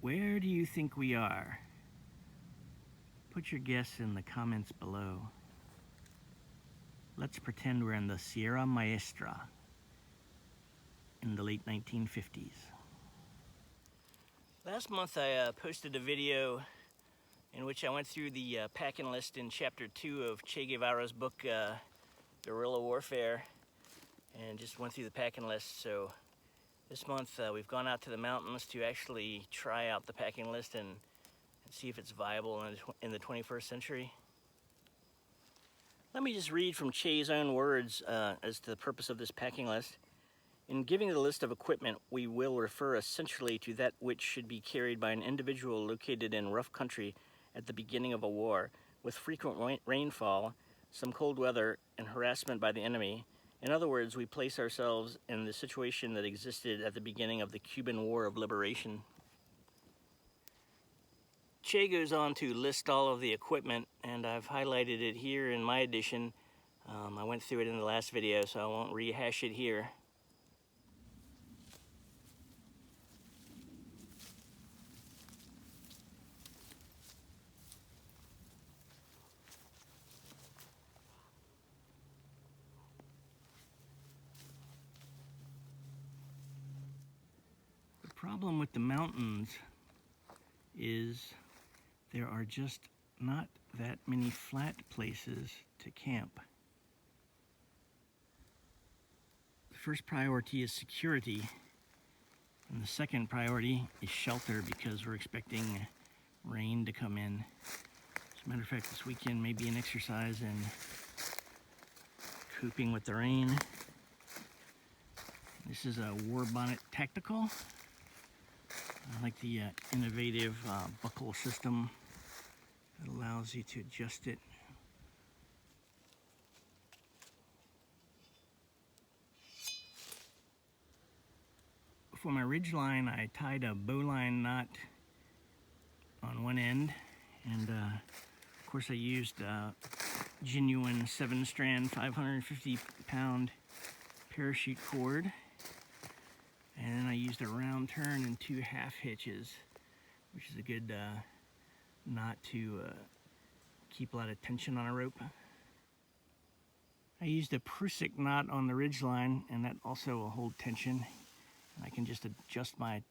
Where do you think we are? Put your guess in the comments below. Let's pretend we're in the Sierra Maestra in the late 1950s. Last month I posted a video in which I went through the packing list in chapter 2 of Che Guevara's book, Guerrilla Warfare, and just went through the packing list. So this month we've gone out to the mountains to actually try out the packing list and see if it's viable in the 21st century. Let me just read from Che's own words as to the purpose of this packing list. In giving the list of equipment, we will refer essentially to that which should be carried by an individual located in rough country at the beginning of a war, with frequent rainfall, some cold weather, and harassment by the enemy. In other words, we place ourselves in the situation that existed at the beginning of the Cuban War of Liberation. Che goes on to list all of the equipment, and I've highlighted it here in my edition. I went through it in the last video, so I won't rehash it here. The problem with the mountains is there are just not that many flat places to camp. The first priority is security, and the second priority is shelter, because we're expecting rain to come in. As a matter of fact, this weekend may be an exercise in coping with the rain. This is a War Bonnet Tactical. I like the innovative buckle system that allows you to adjust it. For my ridge line, I tied a bowline knot on one end, and of course I used genuine 7-strand 550-pound parachute cord. And then I used a round turn and 2 half hitches, which is a good knot to keep a lot of tension on a rope. I used a Prusik knot on the ridge line, and that also will hold tension. And I can just adjust my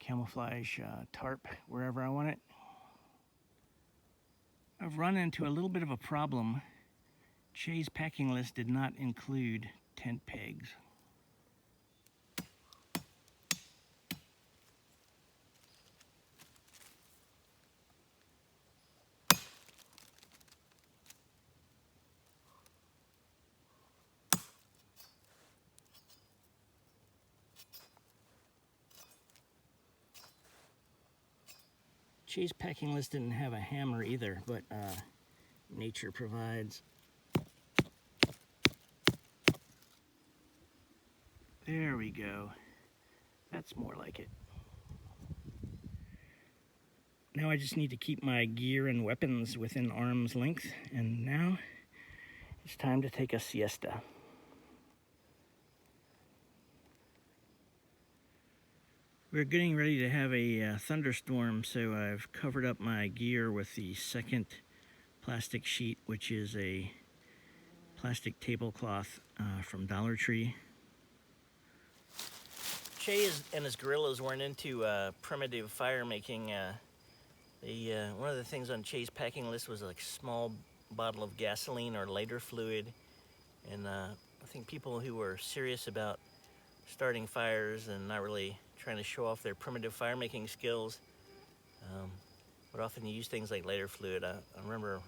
camouflage tarp wherever I want it. I've run into a little bit of a problem. Che's packing list did not include tent pegs. Che's packing list didn't have a hammer either, but nature provides. There we go. That's more like it. Now I just need to keep my gear and weapons within arm's length, and now it's time to take a siesta. We're getting ready to have a thunderstorm, so I've covered up my gear with the second plastic sheet, which is a plastic tablecloth from Dollar Tree. Che and his guerrillas weren't into primitive fire making. One of the things on Che's packing list was like a small bottle of gasoline or lighter fluid, and I think people who were serious about starting fires and not really trying to show off their primitive fire making skills would often use things like lighter fluid. I remember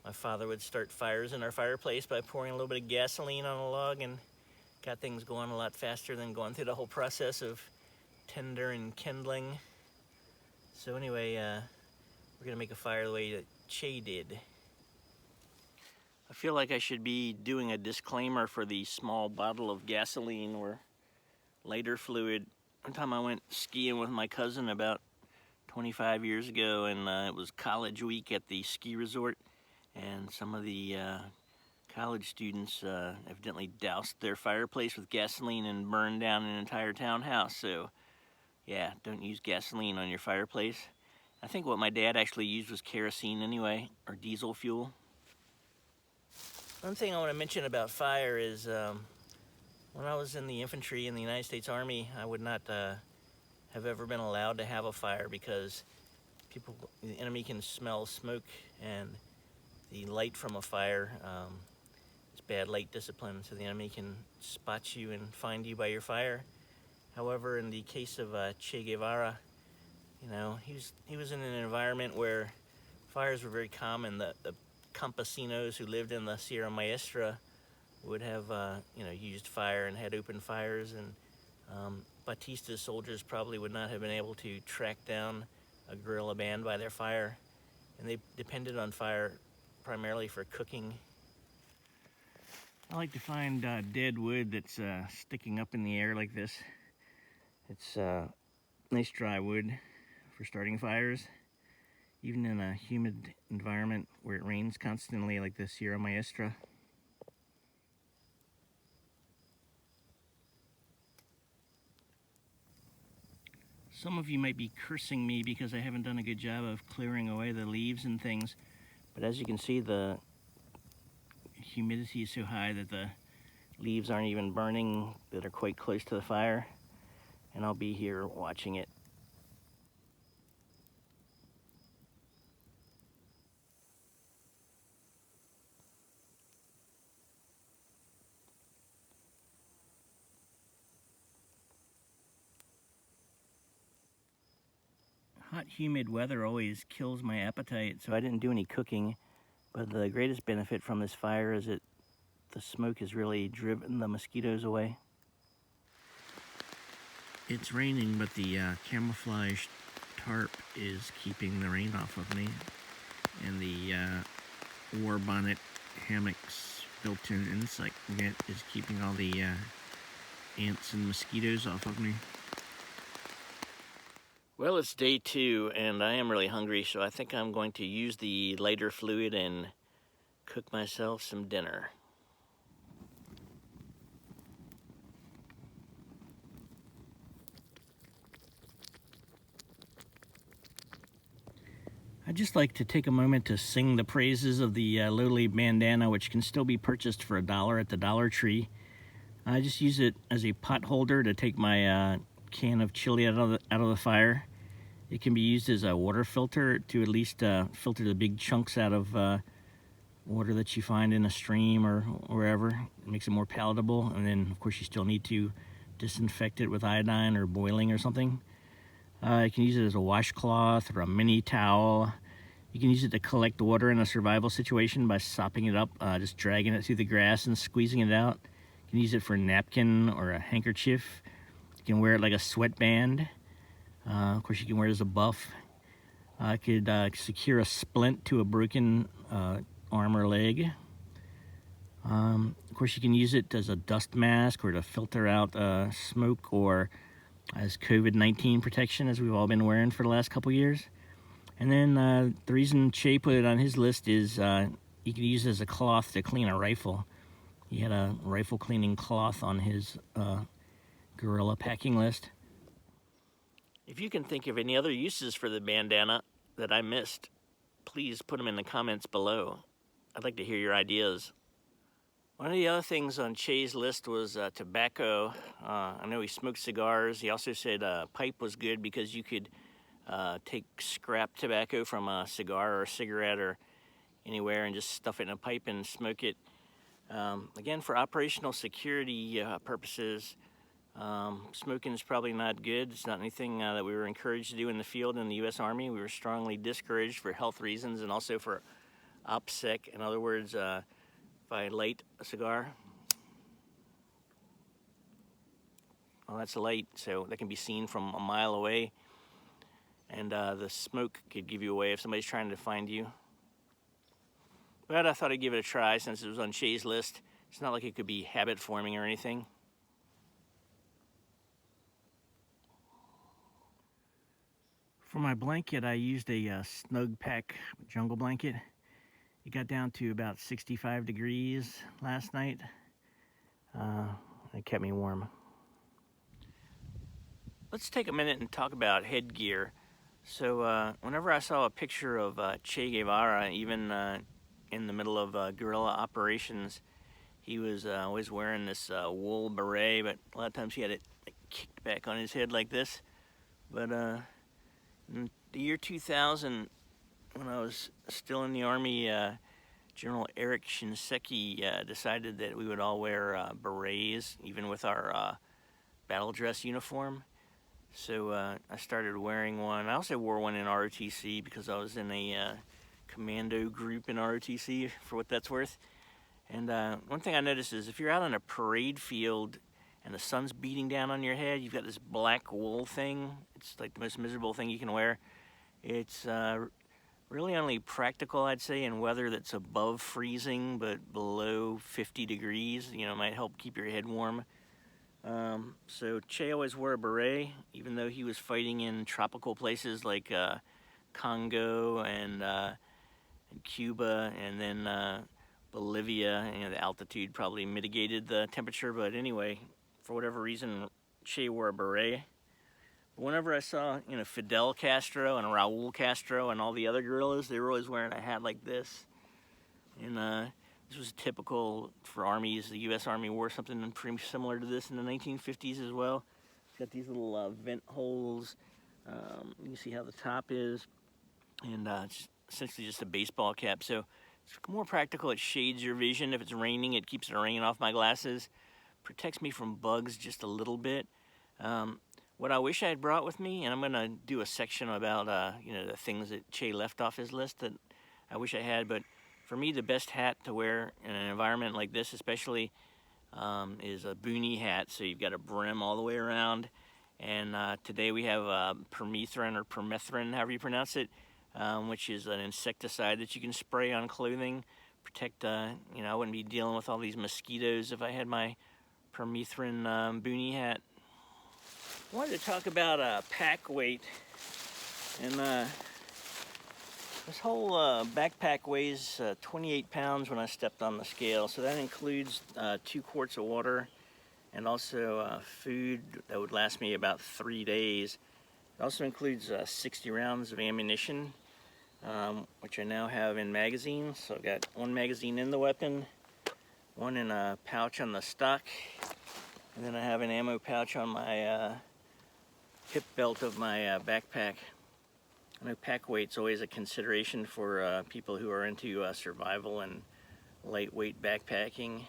my father would start fires in our fireplace by pouring a little bit of gasoline on a log, and got things going a lot faster than going through the whole process of tinder and kindling. So anyway, we're gonna make a fire the way that Che did. I feel like I should be doing a disclaimer for the small bottle of gasoline or lighter fluid. One time I went skiing with my cousin about 25 years ago, and it was college week at the ski resort, and some of the college students evidently doused their fireplace with gasoline and burned down an entire townhouse. So Yeah, don't use gasoline on your fireplace. I think what my dad actually used was kerosene anyway, or diesel fuel. One thing I want to mention about fire is when I was in the infantry in the United States Army, I would not have ever been allowed to have a fire because the enemy can smell smoke, and the light from a fire is bad light discipline, so the enemy can spot you and find you by your fire. However, in the case of Che Guevara, you know, he was in an environment where fires were very common. The campesinos who lived in the Sierra Maestra would have, you know, used fire and had open fires, and Batista's soldiers probably would not have been able to track down a guerrilla band by their fire, and they depended on fire primarily for cooking. I like to find dead wood that's sticking up in the air like this. It's nice dry wood for starting fires, even in a humid environment where it rains constantly like the Sierra Maestra. Some of you might be cursing me because I haven't done a good job of clearing away the leaves and things, but as you can see, the humidity is so high that the leaves aren't even burning, that are quite close to the fire, and I'll be here watching it. Hot, humid weather always kills my appetite, so I didn't do any cooking, but the greatest benefit from this fire is that the smoke has really driven the mosquitoes away. It's raining, but the camouflage tarp is keeping the rain off of me, and the war bonnet hammocks built-in insect net is keeping all the ants and mosquitoes off of me. Well, it's day 2, and I am really hungry, so I think I'm going to use the lighter fluid and cook myself some dinner. I'd just like to take a moment to sing the praises of the lowly bandana, which can still be purchased for $1 at the Dollar Tree. I just use it as a pot holder to take my can of chili out of the fire. It can be used as a water filter to at least filter the big chunks out of water that you find in a stream or wherever. It makes it more palatable, and then of course you still need to disinfect it with iodine or boiling or something. You can use it as a washcloth or a mini towel. You can use it to collect water in a survival situation by sopping it up, just dragging it through the grass and squeezing it out. You can use it for a napkin or a handkerchief. You can wear it like a sweatband. Of course, you can wear it as a buff. I could secure a splint to a broken arm or leg. Of course, you can use it as a dust mask or to filter out smoke, or as COVID-19 protection, as we've all been wearing for the last couple years. And then the reason Che put it on his list is you can use it as a cloth to clean a rifle. He had a rifle cleaning cloth on his Guerrilla packing list. If you can think of any other uses for the bandana that I missed, please put them in the comments below. I'd like to hear your ideas. One of the other things on Che's list was tobacco. I know he smoked cigars. He also said pipe was good because you could take scrap tobacco from a cigar or a cigarette or anywhere and just stuff it in a pipe and smoke it. Again, for operational security purposes, smoking is probably not good. It's not anything that we were encouraged to do in the field in the U.S. Army. We were strongly discouraged for health reasons and also for OPSEC. In other words, if I light a cigar, well, that's a light, so that can be seen from a mile away, and the smoke could give you away if somebody's trying to find you. But I thought I'd give it a try since it was on Che's list. It's not like it could be habit forming or anything. For my blanket, I used a Snug Pack jungle blanket. It got down to about 65 degrees last night. It kept me warm. Let's take a minute and talk about headgear. So whenever I saw a picture of Che Guevara, even in the middle of guerrilla operations, he was always wearing this wool beret, but a lot of times he had it like, kicked back on his head like this. But in the year 2000, when I was still in the Army, General Eric Shinseki decided that we would all wear berets, even with our battle dress uniform. So I started wearing one. I also wore one in ROTC because I was in a commando group in ROTC, for what that's worth. And one thing I noticed is if you're out on a parade field and the sun's beating down on your head, you've got this black wool thing. It's like the most miserable thing you can wear. It's really only practical, I'd say, in weather that's above freezing but below 50 degrees. You know, it might help keep your head warm. So Che always wore a beret, even though he was fighting in tropical places like Congo and Cuba, and then Bolivia. You know, the altitude probably mitigated the temperature, but anyway, for whatever reason, Che wore a beret. But whenever I saw, you know, Fidel Castro and Raul Castro and all the other guerrillas, they were always wearing a hat like this. And this was typical for armies. The U.S. Army wore something pretty similar to this in the 1950s as well. It's got these little vent holes. You can see how the top is. And it's essentially just a baseball cap. So it's more practical. It shades your vision. If it's raining, it keeps the rain off my glasses. Protects me from bugs just a little bit. What I wish I had brought with me, and I'm going to do a section about you know, the things that Che left off his list that I wish I had, but for me, the best hat to wear in an environment like this, especially, is a boonie hat. So you've got a brim all the way around. And today we have permethrin or permethrin, however you pronounce it, which is an insecticide that you can spray on clothing. Protect, you know, I wouldn't be dealing with all these mosquitoes if I had my permethrin boonie hat. I wanted to talk about pack weight. And this whole backpack weighs 28 pounds when I stepped on the scale, so that includes 2 quarts of water and also food that would last me about 3 days. It also includes 60 rounds of ammunition, which I now have in magazines. So I've got 1 magazine in the weapon, 1 in a pouch on the stock, and then I have an ammo pouch on my hip belt of my backpack. I know pack weight's always a consideration for people who are into survival and lightweight backpacking.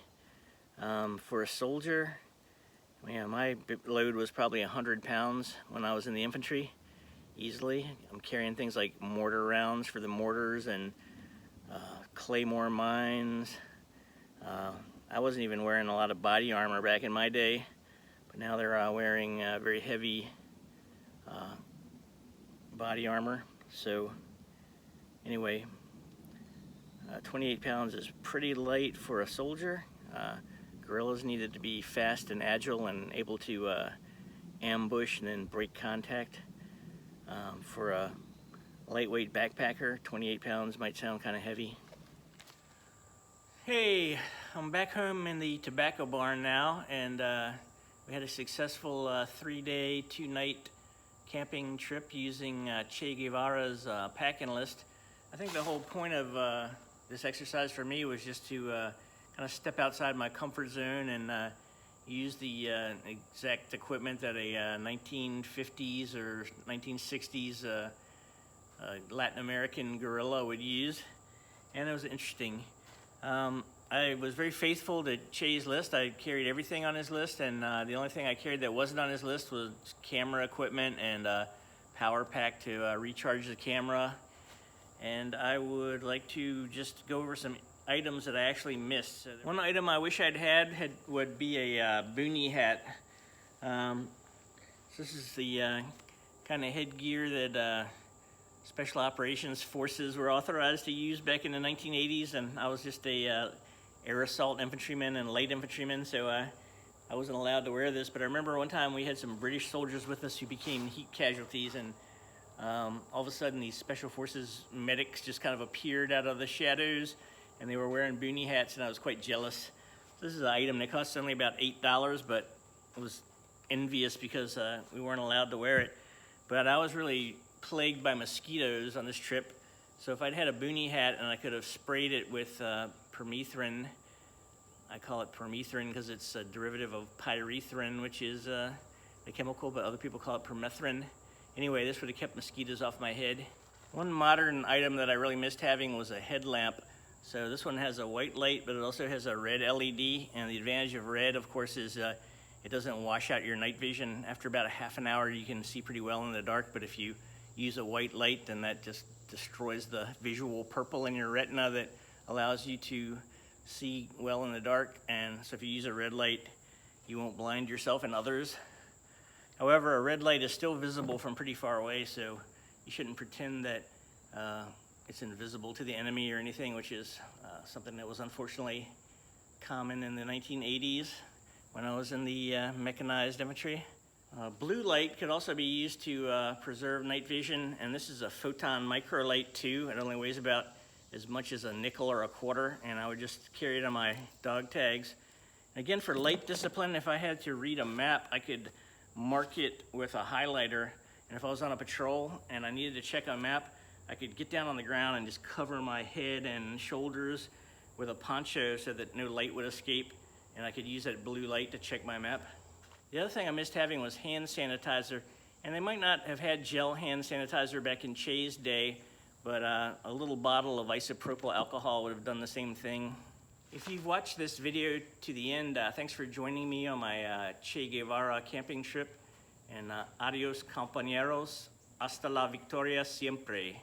For a soldier, yeah, my load was probably 100 pounds when I was in the infantry, easily. I'm carrying things like mortar rounds for the mortars and claymore mines. I wasn't even wearing a lot of body armor back in my day, but now they're wearing very heavy body armor. So anyway, 28 pounds is pretty light for a soldier. Guerrillas needed to be fast and agile and able to ambush and then break contact. For a lightweight backpacker, 28 pounds might sound kind of heavy. Hey, I'm back home in the tobacco barn now, and we had a successful 3-day, 2-night camping trip using Che Guevara's packing list. I think the whole point of this exercise for me was just to kind of step outside my comfort zone and use the exact equipment that a 1950s or 1960s Latin American guerrilla would use, and it was interesting. I was very faithful to Che's list. I carried everything on his list, and the only thing I carried that wasn't on his list was camera equipment and power pack to recharge the camera. And I would like to just go over some items that I actually missed. So one item I wish I'd had would be a boonie hat. So this is the kind of headgear that Special Operations Forces were authorized to use back in the 1980s, and I was just a air assault infantryman and light infantryman, so I wasn't allowed to wear this. But I remember one time we had some British soldiers with us who became heat casualties, and all of a sudden these Special Forces medics just kind of appeared out of the shadows, and they were wearing boonie hats, and I was quite jealous. This is an item that cost only about $8, but it was envious because we weren't allowed to wear it. But I was really plagued by mosquitoes on this trip. So if I'd had a boonie hat and I could have sprayed it with permethrin, I call it permethrin because it's a derivative of pyrethrin, which is a chemical, but other people call it permethrin. Anyway, this would have kept mosquitoes off my head. One modern item that I really missed having was a headlamp. So this one has a white light, but it also has a red LED. And the advantage of red, of course, is it doesn't wash out your night vision. After about a half an hour, you can see pretty well in the dark. But if you use a white light, then that just destroys the visual purple in your retina that allows you to see well in the dark. And so if you use a red light, you won't blind yourself and others. However, a red light is still visible from pretty far away, so you shouldn't pretend that it's invisible to the enemy or anything, which is something that was unfortunately common in the 1980s when I was in the mechanized infantry. Blue light could also be used to preserve night vision, and this is a photon micro light too. It only weighs about as much as a nickel or a quarter, and I would just carry it on my dog tags. Again, for light discipline, if I had to read a map, I could mark it with a highlighter, and if I was on a patrol and I needed to check a map, I could get down on the ground and just cover my head and shoulders with a poncho so that no light would escape, and I could use that blue light to check my map. The other thing I missed having was hand sanitizer, and they might not have had gel hand sanitizer back in Che's day, but a little bottle of isopropyl alcohol would have done the same thing. If you've watched this video to the end, thanks for joining me on my Che Guevara camping trip, and adios compañeros, hasta la victoria siempre.